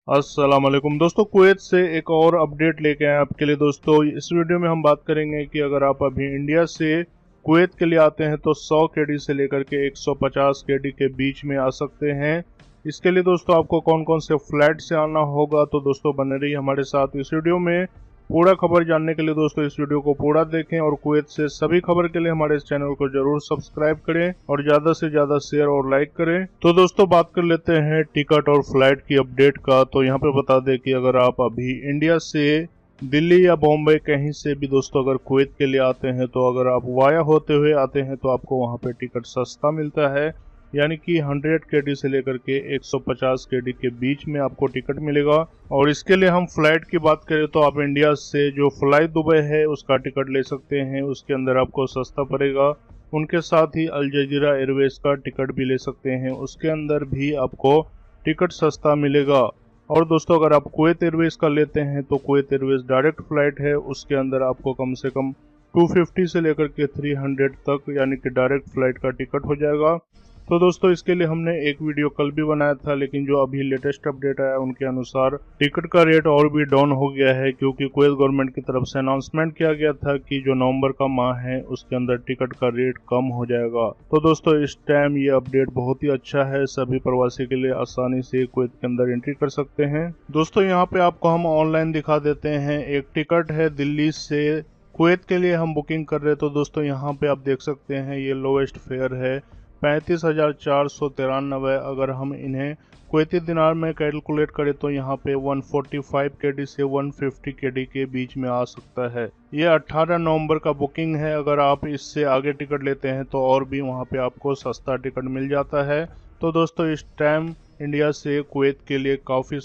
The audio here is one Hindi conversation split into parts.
अस्सलाम वालेकुम दोस्तों, कुवैत से एक और अपडेट लेके आए आपके लिए। दोस्तों इस वीडियो में हम बात करेंगे कि अगर आप अभी इंडिया से कुवैत के लिए आते हैं तो 100 केडी से लेकर के 150 केडी के बीच में आ सकते हैं। इसके लिए दोस्तों आपको कौन कौन से फ्लाइट से आना होगा, तो दोस्तों बने रहिए हमारे साथ इस वीडियो में। पूरा खबर जानने के लिए दोस्तों इस वीडियो को पूरा देखें और कुवैत से सभी खबर के लिए हमारे इस चैनल को जरूर सब्सक्राइब करें और ज्यादा से ज्यादा शेयर और लाइक करें। तो दोस्तों बात कर लेते हैं टिकट और फ्लाइट की अपडेट का। तो यहाँ पे बता दें कि अगर आप अभी इंडिया से दिल्ली या बॉम्बे कहीं से भी दोस्तों अगर कुवैत के लिए आते हैं, तो अगर आप वाया होते हुए आते हैं तो आपको वहाँ पे टिकट सस्ता मिलता है, यानी कि 100 केडी से लेकर के 150 केडी के बीच में आपको टिकट मिलेगा। और इसके लिए हम फ्लाइट की बात करें तो आप इंडिया से जो फ्लाई दुबई है उसका टिकट ले सकते हैं, उसके अंदर आपको सस्ता पड़ेगा। उनके साथ ही अल जजीरा एयरवेज का टिकट भी ले सकते हैं, उसके अंदर भी आपको टिकट सस्ता मिलेगा। और दोस्तों अगर आप कुवैत एयरवेज का लेते हैं तो कुवैत एयरवेज डायरेक्ट फ्लाइट है, उसके अंदर आपको कम से कम 250 से लेकर के 300 तक यानी कि डायरेक्ट फ्लाइट का टिकट हो जाएगा। तो दोस्तों इसके लिए हमने एक वीडियो कल भी बनाया था, लेकिन जो अभी लेटेस्ट अपडेट आया उनके अनुसार टिकट का रेट और भी डाउन हो गया है, क्योंकि कुवैत गवर्नमेंट की तरफ से अनाउंसमेंट किया गया था कि जो नवंबर का माह है उसके अंदर टिकट का रेट कम हो जाएगा। तो दोस्तों इस टाइम ये अपडेट बहुत ही अच्छा है, सभी प्रवासी के लिए आसानी से कुवैत के अंदर एंट्री कर सकते हैं। दोस्तों यहाँ पे आपको हम ऑनलाइन दिखा देते हैं, एक टिकट है दिल्ली से कुवैत के लिए हम बुकिंग कर रहे हैं। तो दोस्तों यहाँ पे आप देख सकते हैं ये लोवेस्ट फेयर है 35,493। अगर हम इन्हें कुवैती दिनार में कैलकुलेट करें तो यहाँ पे 145 केडी से 150 केडी के बीच में आ सकता है। ये 18 नवंबर का बुकिंग है, अगर आप इससे आगे टिकट लेते हैं तो और भी वहाँ पे आपको सस्ता टिकट मिल जाता है। तो दोस्तों इस टाइम इंडिया से कुवैत के लिए काफ़ी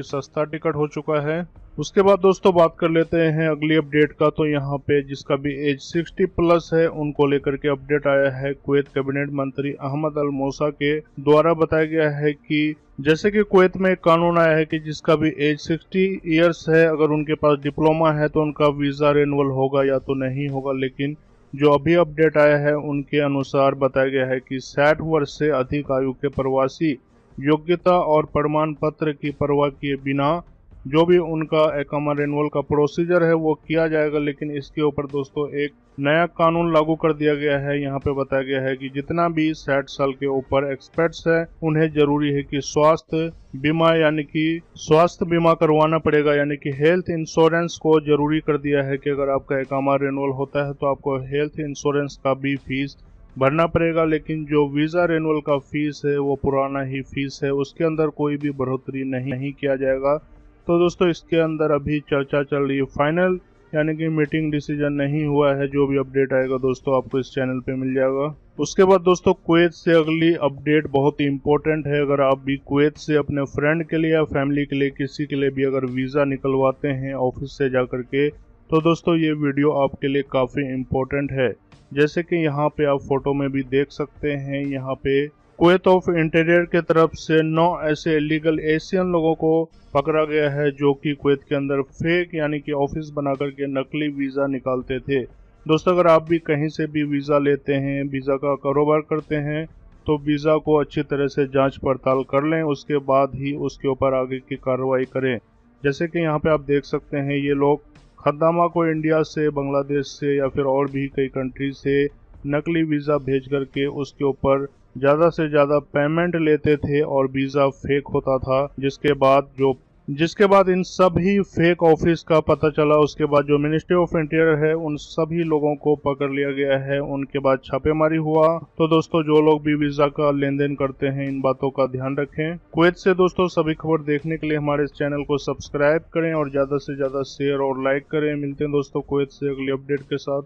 सस्ता टिकट हो चुका है। उसके बाद दोस्तों बात कर लेते हैं अगली अपडेट का। तो यहाँ पे जिसका भी एज 60 प्लस है उनको लेकर के अपडेट आया है। कुवैत कैबिनेट मंत्री अहमद अल मूसा के द्वारा बताया गया है कि जैसे कि कुवैत में एक कानून आया है कि जिसका भी एज 60 ईयर्स है, अगर उनके पास डिप्लोमा है तो उनका वीज़ा रिन्यूअल होगा या तो नहीं होगा। लेकिन जो अभी अपडेट आया है उनके अनुसार बताया गया है कि 60 वर्ष से अधिक आयु के प्रवासी योग्यता और प्रमाण पत्र की परवाह किए बिना जो भी उनका इकामा रिन्यूअल का प्रोसीजर है वो किया जाएगा। लेकिन इसके ऊपर दोस्तों एक नया कानून लागू कर दिया गया है। यहाँ पे बताया गया है कि जितना भी 60 साल के ऊपर एक्सपर्ट्स है उन्हें जरूरी है कि स्वास्थ्य बीमा यानी कि स्वास्थ्य बीमा करवाना पड़ेगा, यानी कि हेल्थ इंश्योरेंस को जरूरी कर दिया है कि अगर आपका इकामा रिन्यूअल होता है तो आपको हेल्थ इंश्योरेंस का भी फीस भरना पड़ेगा। लेकिन जो वीज़ा रिन्यूअल का फीस है वो पुराना ही फीस है, उसके अंदर कोई भी बढ़ोतरी नहीं किया जाएगा। तो दोस्तों इसके अंदर अभी चर्चा चल रही है, फाइनल यानी कि मीटिंग डिसीजन नहीं हुआ है। जो भी अपडेट आएगा दोस्तों आपको इस चैनल पे मिल जाएगा। उसके बाद दोस्तों कुवैत से अगली अपडेट बहुत ही इंपॉर्टेंट है। अगर आप भी कुवैत से अपने फ्रेंड के लिए या फैमिली के लिए किसी के लिए भी अगर वीज़ा निकलवाते हैं ऑफिस से जा करके, तो दोस्तों ये वीडियो आपके लिए काफ़ी इम्पोर्टेंट है। जैसे कि यहाँ पे आप फोटो में भी देख सकते हैं, यहाँ पे कुवैत ऑफ इंटीरियर के तरफ से 9 ऐसे इलीगल एशियन लोगों को पकड़ा गया है जो कि कुवैत के अंदर फेक यानी कि ऑफिस बना करके नकली वीज़ा निकालते थे। दोस्तों अगर आप भी कहीं से भी वीज़ा लेते हैं, वीज़ा का कारोबार करते हैं, तो वीज़ा को अच्छी तरह से जांच पड़ताल कर लें, उसके बाद ही उसके ऊपर आगे की कार्रवाई करें। जैसे कि यहाँ पे आप देख सकते हैं ये लोग खद्दामा को इंडिया से, बांग्लादेश से या फिर और भी कई कंट्री से नकली वीज़ा भेज करके उसके ऊपर ज़्यादा से ज़्यादा पेमेंट लेते थे और वीज़ा फेक होता था। जिसके बाद इन सभी फेक ऑफिस का पता चला, उसके बाद जो मिनिस्ट्री ऑफ इंटीरियर है उन सभी लोगों को पकड़ लिया गया है। उनके बाद छापेमारी हुआ। तो दोस्तों जो लोग भी वीज़ा का लेन देन करते हैं इन बातों का ध्यान रखें। कुवैत से दोस्तों सभी खबर देखने के लिए हमारे इस चैनल को सब्सक्राइब करें और ज़्यादा से ज़्यादा शेयर और लाइक करें। मिलते हैं दोस्तों कुवैत से अगली अपडेट के साथ।